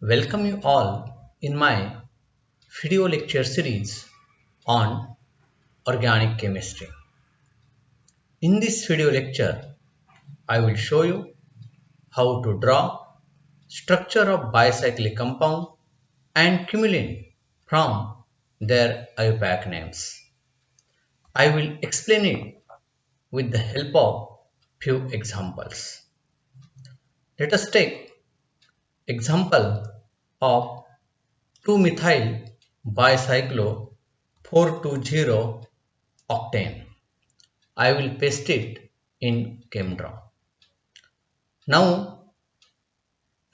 Welcome you all in my video lecture series on organic chemistry. In this video lecture, I will show you how to draw structure of bicyclic compound and cumulin from their IUPAC names. I will explain it with the help of few examples. Let us take example of 2-methyl bicyclo 420 octane. I will paste it in ChemDraw. Now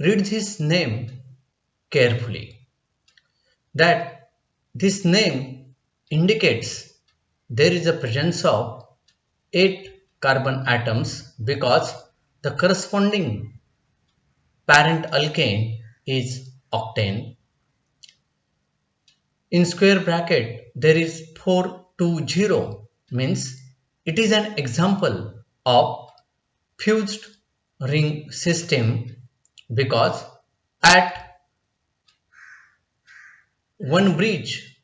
read this name carefully. That this name indicates there is a presence of 8 carbon atoms because the corresponding parent alkane is octane. In square bracket there is 420 means it is an example of fused ring system because at one bridge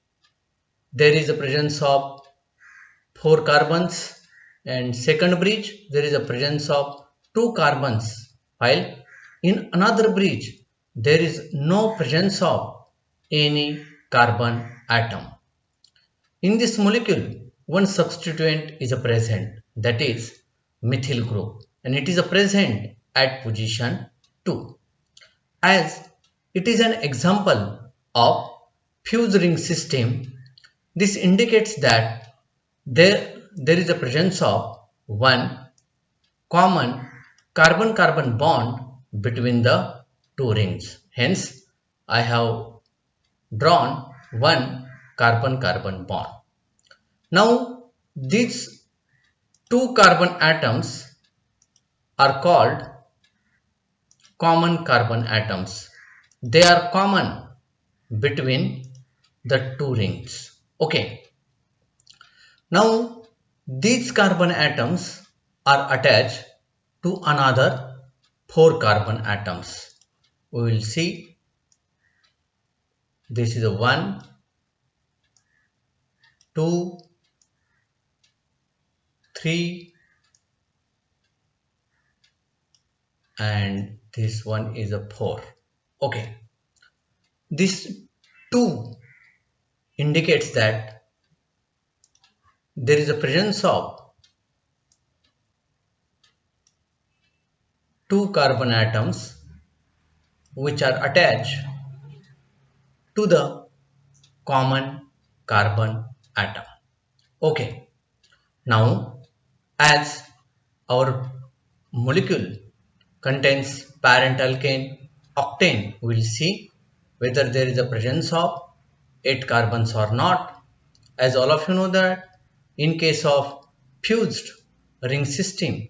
there is a presence of 4 carbons and second bridge there is a presence of 2 carbons while in another bridge there is no presence of any carbon atom. In this molecule one substituent is present, that is methyl group, and it is present at position 2. As it is an example of fused ring system, this indicates that there is a presence of one common carbon-carbon bond between the two rings. Hence, I have drawn one carbon-carbon bond. Now, these two carbon atoms are called common carbon atoms. They are common between the two rings. Okay. Now these carbon atoms are attached to another 4 carbon atoms. We will see this is a 1, 2, 3 and this one is a 4. Okay. This 2 indicates that there is a presence of 2 carbon atoms which are attached to the common carbon atom. Okay. Now as our molecule contains parent alkane octane, we will see whether there is a presence of 8 carbons or not. As all of you know that in case of fused ring system,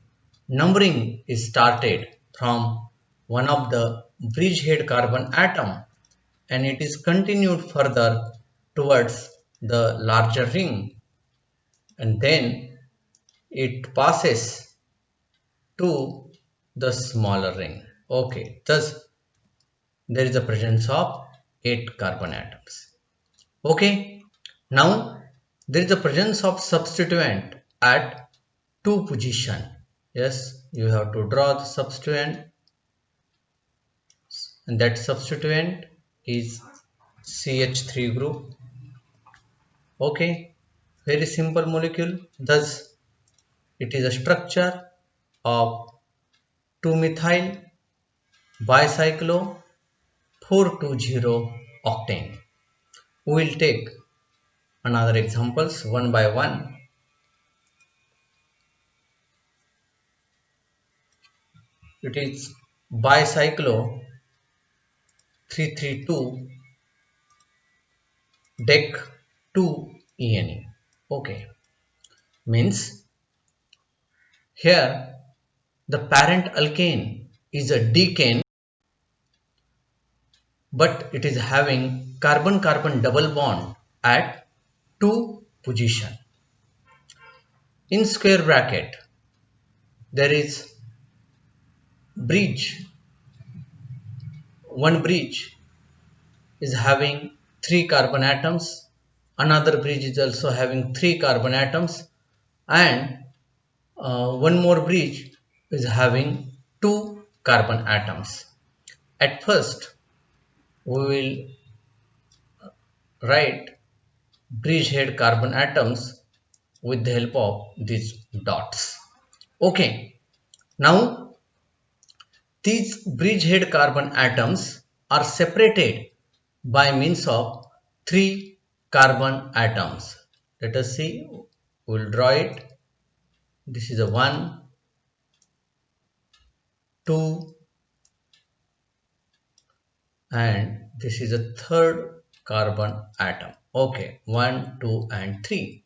numbering is started from one of the bridgehead carbon atom and it is continued further towards the larger ring and then it passes to the smaller ring. Okay, thus there is a presence of 8 carbon atoms. Okay, now there is a presence of substituent at 2 position. Yes, you have to draw the substituent and that substituent is CH3 group. Okay, very simple molecule. Thus it is a structure of 2-methyl bicyclo 420 octane. We will take another examples one by one. It is bicyclo 332 dec 2 ENE. Okay, means here the parent alkane is a decane but it is having carbon-carbon double bond at 2 position. In square bracket there is bridge, one bridge is having 3 carbon atoms, another bridge is also having 3 carbon atoms, and one more bridge is having 2 carbon atoms. At first, we will write bridgehead carbon atoms with the help of these dots. Okay, now these bridgehead carbon atoms are separated by means of 3 carbon atoms. Let us see, we will draw it. This is a 1, 2, and this is a third carbon atom. Okay, 1, 2 and 3.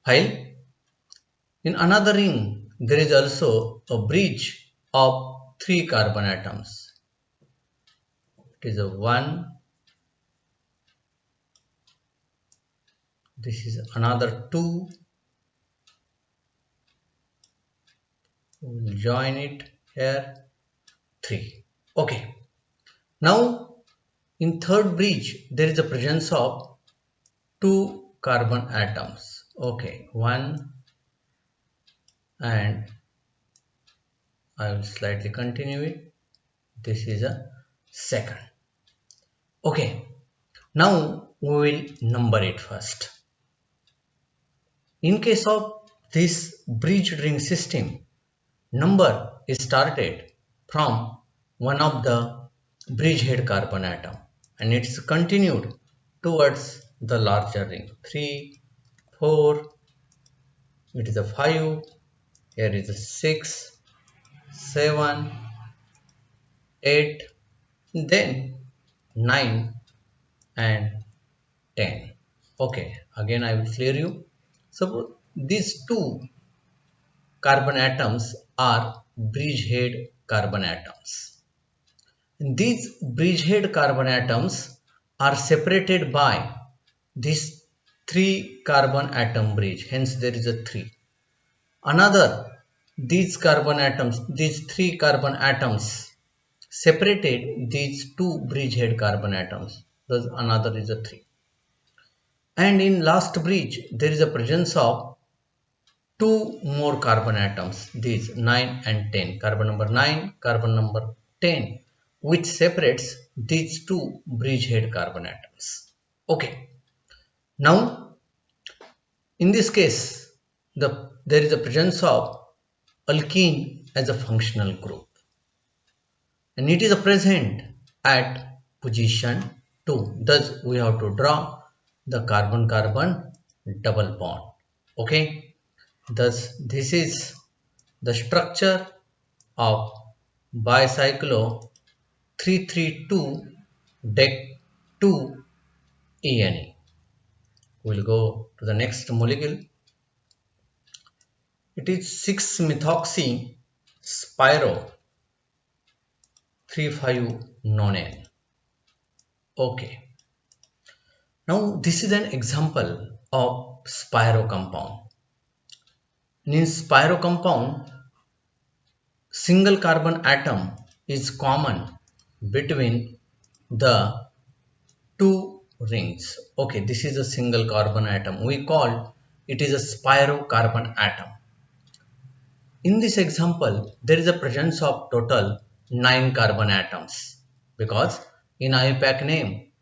While in another ring, there is also a bridge of 3 carbon atoms. It is a 1, this is another 2, we will join it here, 3. Okay, now in third bridge, there is a presence of 2 carbon atoms. Okay, 1, and I will slightly continue it. This is a second. Okay, now we will number it first. In case of this bridge ring system, number is started from one of the bridgehead carbon atom and it's continued towards the larger ring. 3, 4, it is a 5, here is a 6, 7, 8, then 9 and 10. Okay, again I will clear you. So these two carbon atoms are bridgehead carbon atoms. And these bridgehead carbon atoms are separated by this 3 carbon atom bridge, hence there is a 3. Another, these 3 carbon atoms separated these 2 bridgehead carbon atoms, thus another is a 3. And in last bridge, there is a presence of 2 more carbon atoms, these 9 and 10, carbon number 9, carbon number 10, which separates these 2 bridgehead carbon atoms. Okay, now in this case, there is a presence of alkene as a functional group and it is present at position 2. Thus, we have to draw the carbon-carbon double bond. Okay, thus this is the structure of bicyclo 332 dec 2 ENE. We'll go to the next molecule. It is 6-methoxy spiro 3,5 nonane. Okay. Now this is an example of spiro compound. In spiro compound, single carbon atom is common between the two rings. Okay, this is a single carbon atom. We call it is a spiro carbon atom. In this example, there is a presence of total 9 carbon atoms because in IUPAC name,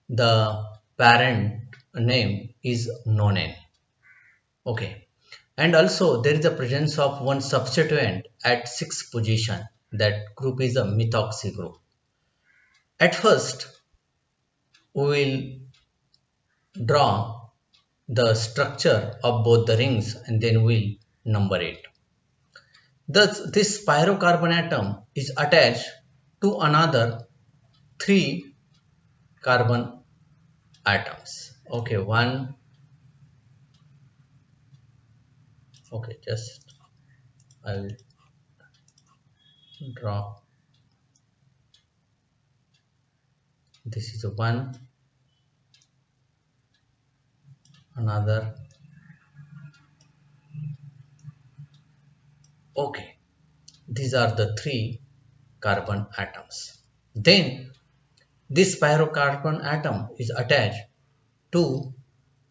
the parent name is nonane. Okay. And also there is a presence of one substituent at 6th position. That group is a methoxy group. At first, we will draw the structure of both the rings and then we'll number it. Thus, this pyrocarbon atom is attached to another 3 carbon atoms. Okay, one. Okay, just I will draw. This is a 1, another. Okay, these are the 3 carbon atoms. Then this pyrocarbon atom is attached to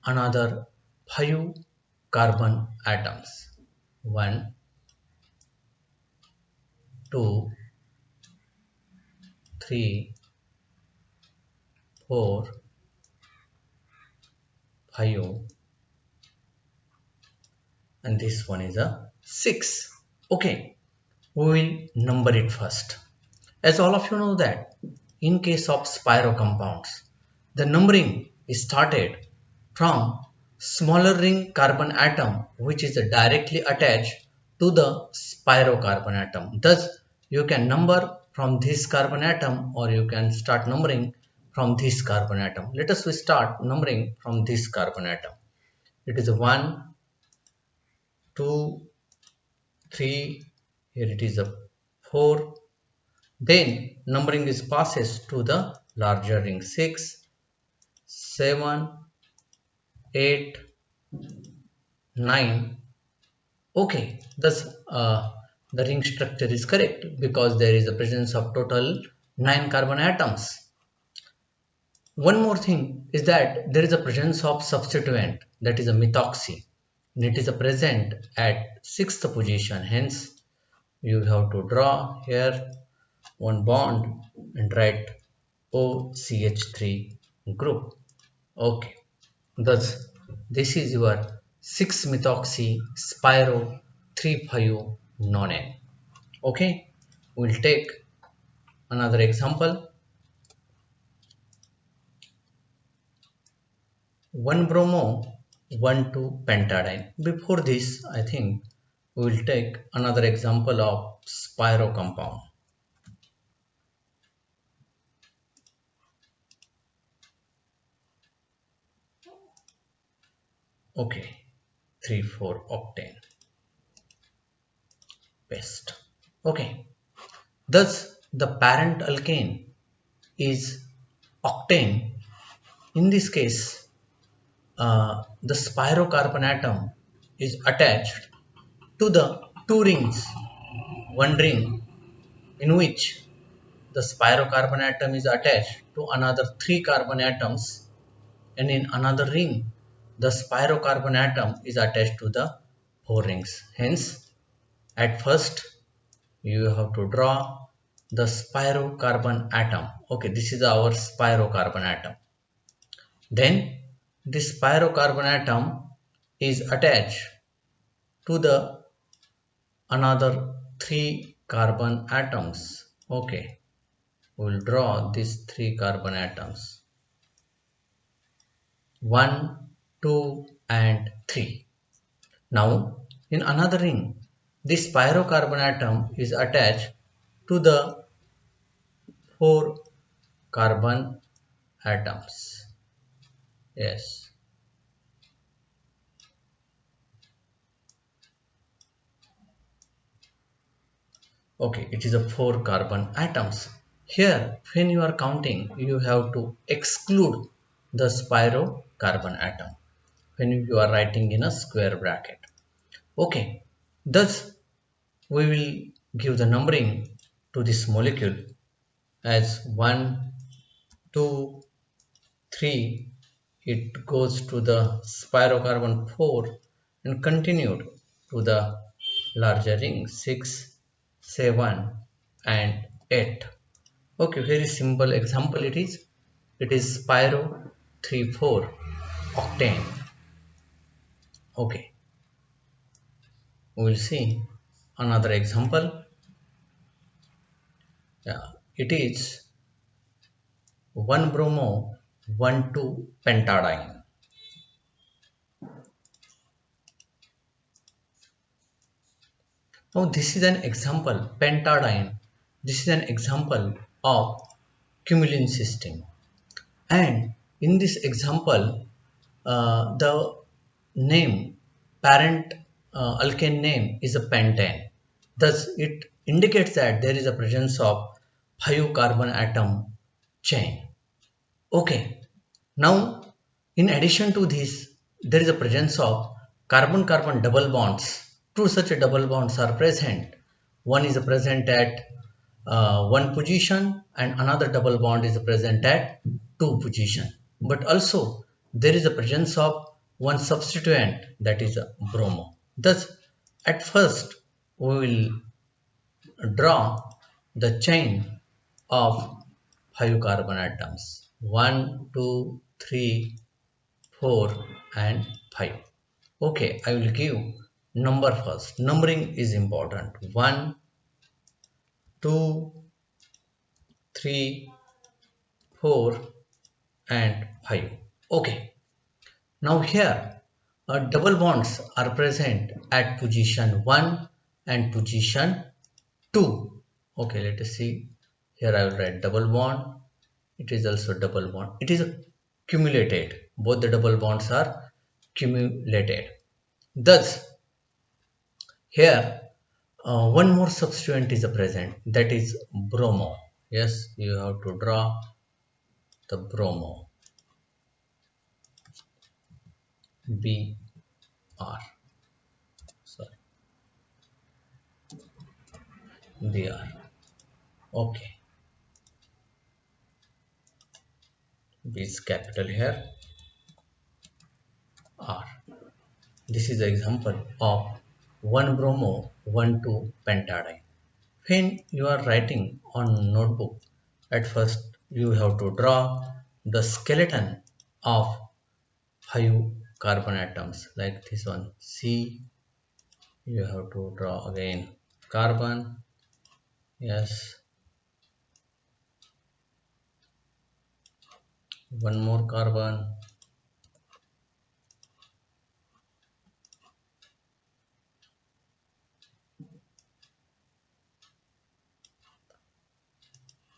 another 5 carbon atoms. 1, 2, 3, 4, 5, and this one is a 6. Okay, we will number it first. As all of you know that in case of spiro compounds, the numbering is started from smaller ring carbon atom which is directly attached to the spiro carbon atom. Thus, you can number from this carbon atom or you can start numbering from this carbon atom. Let us start numbering from this carbon atom. It is 1, 2, 3, here it is a 4. Then numbering is passes to the larger ring 6, 7, 8, 9. Okay, thus the ring structure is correct because there is a presence of total 9 carbon atoms. One more thing is that there is a presence of substituent, that is a methoxy. And it is a present at 6th position. Hence, you have to draw here one bond and write OCH3 group. Okay, thus this is your 6-methoxy spiro 3,5 nonane. Okay, we'll take another example. 1-bromo 1,2-pentadiene. Before this, I think we will take another example of spiro compound. Okay, 3,4-octane. Best. Okay, thus the parent alkane is octane. In this case, the spirocarbon atom is attached to the 2 rings. One ring in which the spirocarbon atom is attached to another 3 carbon atoms, and in another ring the spirocarbon atom is attached to the 4 rings. Hence, at first you have to draw the spirocarbon atom. Okay, this is our spirocarbon atom. Then this spirocarbon atom is attached to the another 3 carbon atoms. Okay, we will draw these 3 carbon atoms. 1, 2 and 3. Now in another ring, this spirocarbon atom is attached to the 4 carbon atoms. Yes. Okay, it is a 4 carbon atoms. Here, when you are counting, you have to exclude the spirocarbon atom when you are writing in a square bracket. Okay, thus we will give the numbering to this molecule as 1, 2, 3. It goes to the spirocarbon 4 and continued to the larger ring 6, 7 and 8. Okay, very simple example it is. It is spiro 3,4 octane. Okay, we will see another example. Yeah, it is 1-bromo 1,2-pentadiene. Now this is an example, pentadiene. This is an example of cumulin system. And in this example, the name, parent alkane name is a pentane. Thus, it indicates that there is a presence of 5 carbon atom chain. Okay, now in addition to this, there is a presence of carbon-carbon double bonds. Two such double bonds are present. One is present at one position, and another double bond is present at two position. But also there is a presence of one substituent, that is a bromo. Thus, at first we will draw the chain of five carbon atoms: 1, 2, 3, 4, and 5. Okay, I will give number first. Numbering is important. 1, 2, 3, 4, and 5. Okay, now here double bonds are present at position 1 and position 2. Okay, let us see. Here I will write double bond. It is also double bond. It is cumulated. Both the double bonds are cumulated. Thus, here one more substituent is present, that is bromo. Yes, you have to draw the bromo. B R. Sorry, Br. Okay, B is capital here. R. This is an example of 1 bromo 1,2 pentadiene. When you are writing on notebook, at first you have to draw the skeleton of 5 carbon atoms, like this one. C. You have to draw again carbon. Yes, one more carbon.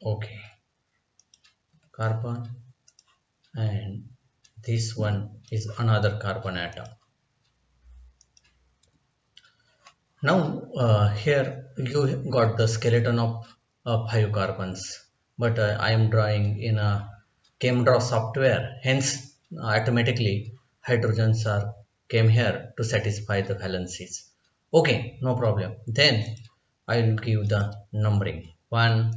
Okay, carbon, and this one is another carbon atom. Now here you got the skeleton of 5 carbons, but I am drawing in a ChemDraw software, hence automatically hydrogens are came here to satisfy the valencies. Okay, no problem. Then I will give the numbering: 1,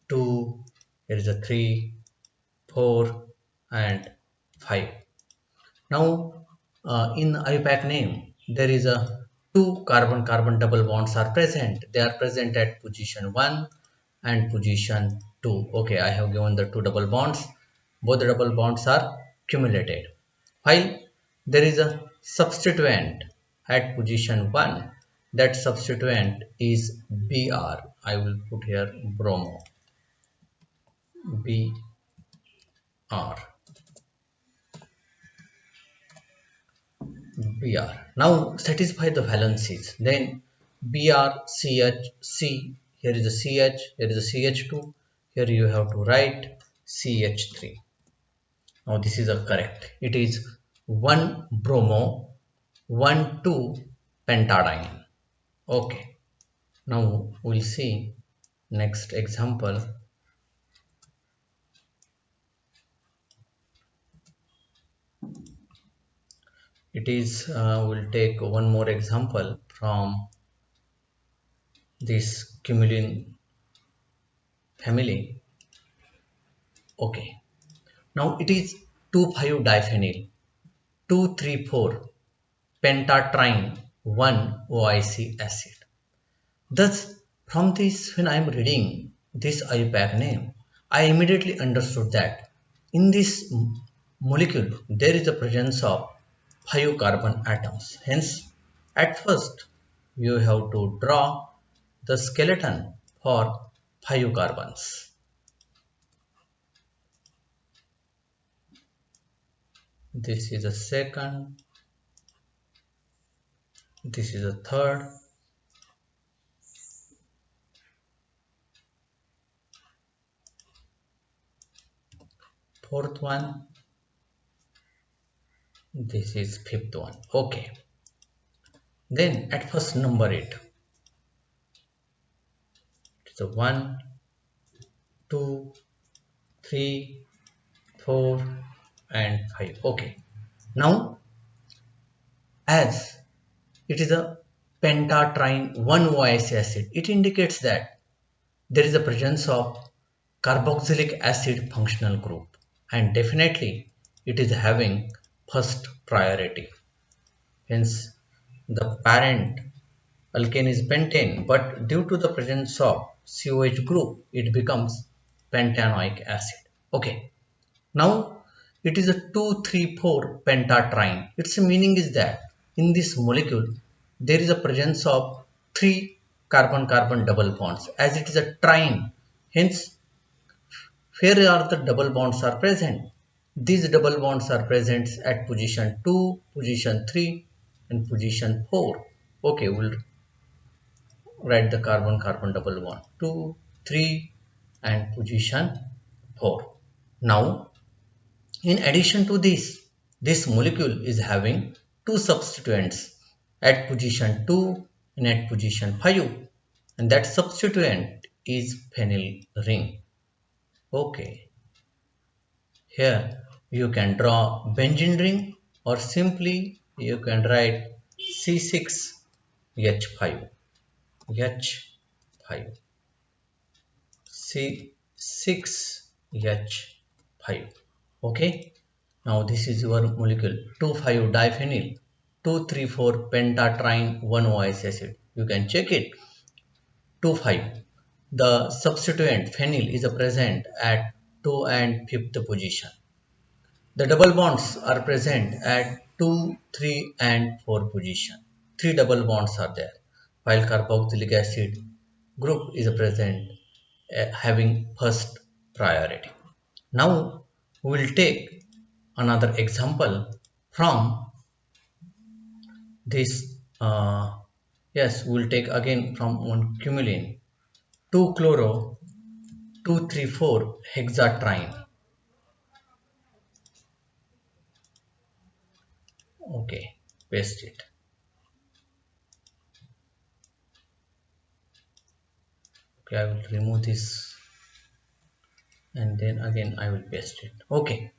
2, here is a 3, 4, and 5. Now, in IUPAC name, there is a two carbon-carbon double bonds are present. They are present at position 1 and position 2. Okay, I have given the two double bonds. Both the double bonds are cumulated. While there is a substituent at position 1, that substituent is Br. I will put here bromo. Br. Br. Now satisfy the valencies. Then BrCH, here is a CH, here is a CH2, here you have to write CH3. Now this is a correct. It is 1 bromo, 1 2 pentadiene. Okay. Now we'll see next example. It is we'll take one more example from this cumulin family. Okay, now it is 2,5-diphenyl 2,3,4 pentatrine 1 OIC acid. Thus, from this, when I am reading this IUPAC name, I immediately understood that in this molecule there is a presence of 5 carbon atoms. Hence, at first you have to draw the skeleton for 5 carbons. This is a second, this is a third, fourth one, this is fifth one. Okay, then at first number it. It's a 1, 2, 3, 4, and 5. Okay, now as it is a pentatrine 1 OIC acid, it indicates that there is a presence of carboxylic acid functional group, and definitely it is having first priority. Hence the parent alkane is pentane, but due to the presence of COH group it becomes pentanoic acid. Okay, now it is a 2,3,4 pentatrine. Its meaning is that in this molecule there is a presence of 3 carbon carbon double bonds, as it is a trine. Hence where are the double bonds are present? These double bonds are present at position 2, position 3 and position 4. Okay, we'll write the carbon carbon double bond 2, 3 and position 4. Now in addition to this molecule is having two substituents at position 2 and at position 5, and that substituent is phenyl ring. Okay, here you can draw benzene ring or simply you can write C6H5, H5, C6H5. Okay, now this is your molecule 2,5-diphenyl 2,3,4 pentatrine 1-OH acid. You can check it. 2,5. The substituent phenyl is present at 2 and 5th position. The double bonds are present at 2, 3 and 4 position. 3 double bonds are there, while carboxylic acid group is present having first priority. Now we will take another example from this. Yes, we will take again from one cumulene 2-chloro 2,3,4 hexatrine. Okay, paste it. Okay, I will remove this and then again I will paste it. Okay,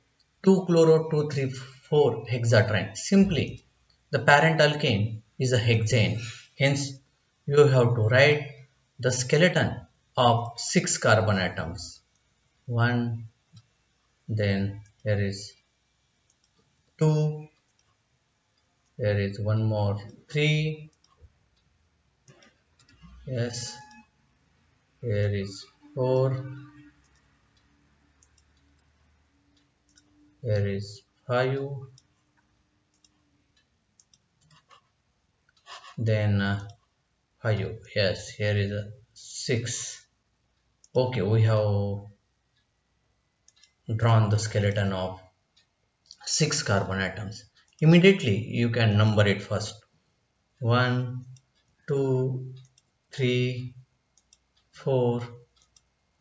2-chloro 2,3,4 hexatrine. Simply the parent alkane is a hexane. Hence you have to write the skeleton of 6 carbon atoms. 1, then there is 2, there is one more 3, yes, here is 4, here is 5, then 5, yes, here is a 6. Okay, we have drawn the skeleton of 6 carbon atoms. Immediately you can number it first. 1, 2, 3, 4,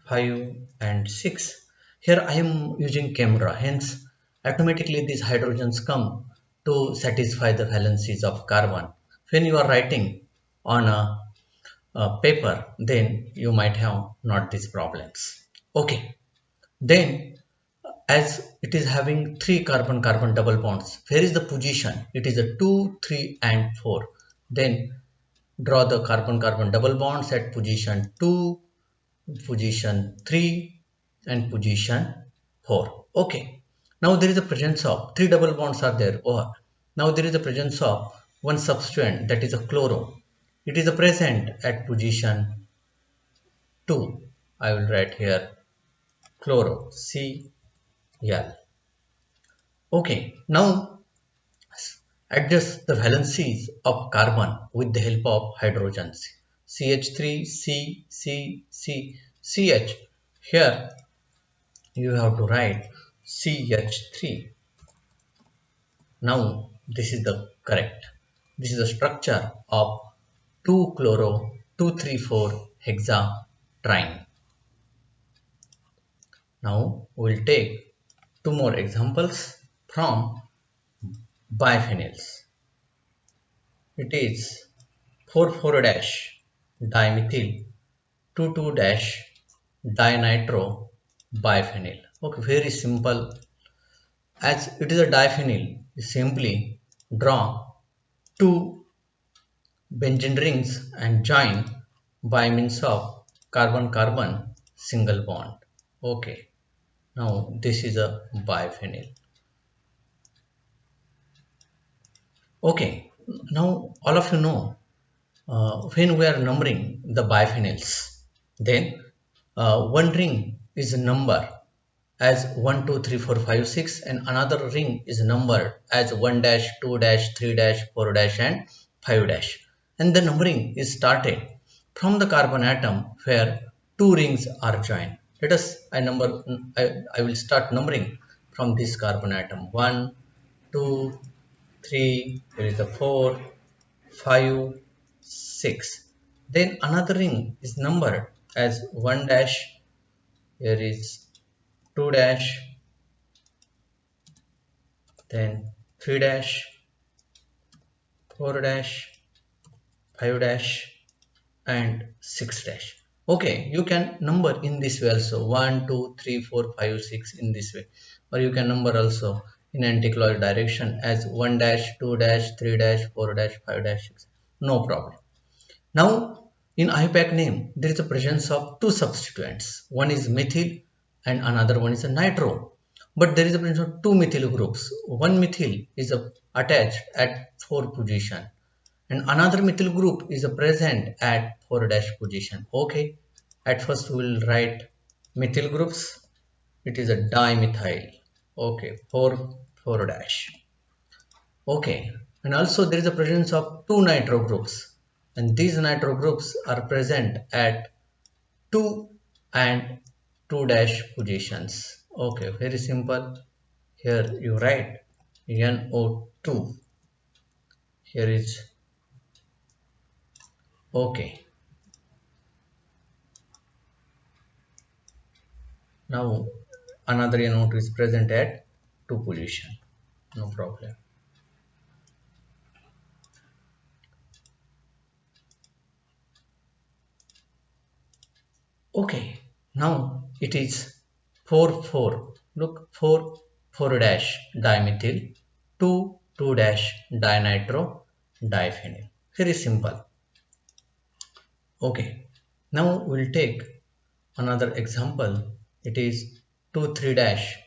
5 and 6. Here I am using camera, hence automatically these hydrogens come to satisfy the valencies of carbon. When you are writing on a paper, then you might have not these problems. Okay, then as it is having 3 carbon carbon double bonds, where is the position? It is a 2, 3 and 4. Then draw the carbon carbon double bonds at position 2, position 3 and position 4. Okay, now there is a presence of 3 double bonds are there. Oh, now there is a presence of one substituent, that is a chloro. It is a present at position 2. I will write here chloro, Cl. Okay, now adjust the valencies of carbon with the help of hydrogens. CH3, C, C, C, CH. Here you have to write CH3. Now this is the correct. This is the structure of 2-chloro 2,3,4 hexatrine. Now we will take two more examples from biphenyls. It is 4,4-dimethyl 2,2-dinitro biphenyl. Okay, very simple. As it is a diphenyl, simply draw two benzene rings and join by means of carbon carbon single bond. Okay, now this is a biphenyl. Okay, now all of you know, when we are numbering the biphenyls, then one ring is a number as 1 2 3 4 5 6, and another ring is numbered as 1 dash 2 dash 3 dash 4 dash and 5 dash, and the numbering is started from the carbon atom where two rings are joined. Let us I will start numbering from this carbon atom. 1 2 3, here is the 4 5 6. Then another ring is numbered as 1 dash, here is 2 dash, then 3 dash, 4 dash, 5 dash and 6 dash. Okay, you can number in this way also, 1 2 3 4 5 6 in this way, or you can number also in anticlockwise direction as 1 dash 2 dash 3 dash 4 dash 5 dash 6, no problem. Now, in IUPAC name, there is a presence of two substituents. One is methyl and another one is a nitro. But there is a presence of two methyl groups. One methyl is attached at 4 position and another methyl group is present at 4 dash position. Okay, at first we will write methyl groups. It is a dimethyl. Okay, 4 dash. Okay, and also there is a presence of two nitro groups, and these nitro groups are present at 2 and 2 dash positions. Okay, very simple. Here you write NO2. Here is okay. Now another NO2 is present at 2 position. No problem. Okay, now it is 4 4. Look, 4 dash dimethyl, 2 dash dinitro diphenyl. Very simple. Okay, now we'll take another example. It is 2 3 dash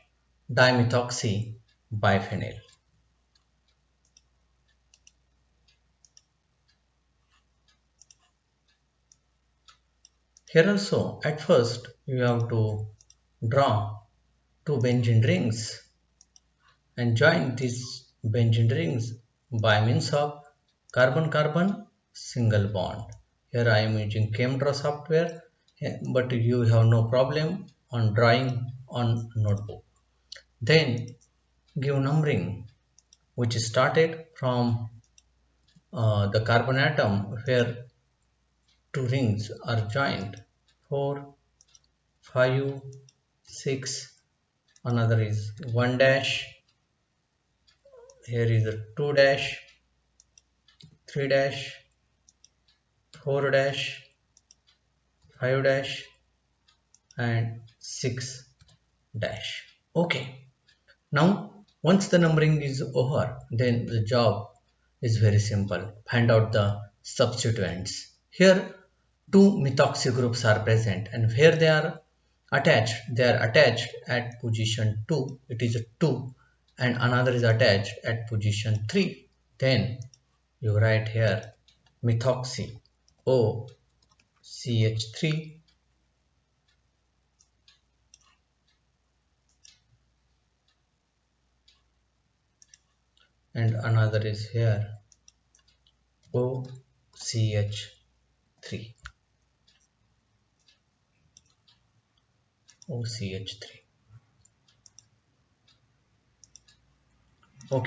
dimethoxy biphenyl. Here also, at first you have to draw two benzene rings and join these benzene rings by means of carbon-carbon single bond. Here I am using ChemDraw software, but you have no problem on drawing on notebook. Then give numbering which started from the carbon atom where two rings are joined. 4 5 6, another is 1 dash, here is a 2 dash, 3 dash, 4 dash, 5 dash and 6 dash. Okay, now once the numbering is over, then the job is very simple. Find out the substituents. Here two methoxy groups are present, and where they are attached at position 2, it is a 2, and another is attached at position 3. Then you write here methoxy OCH3, and another is here OCH3.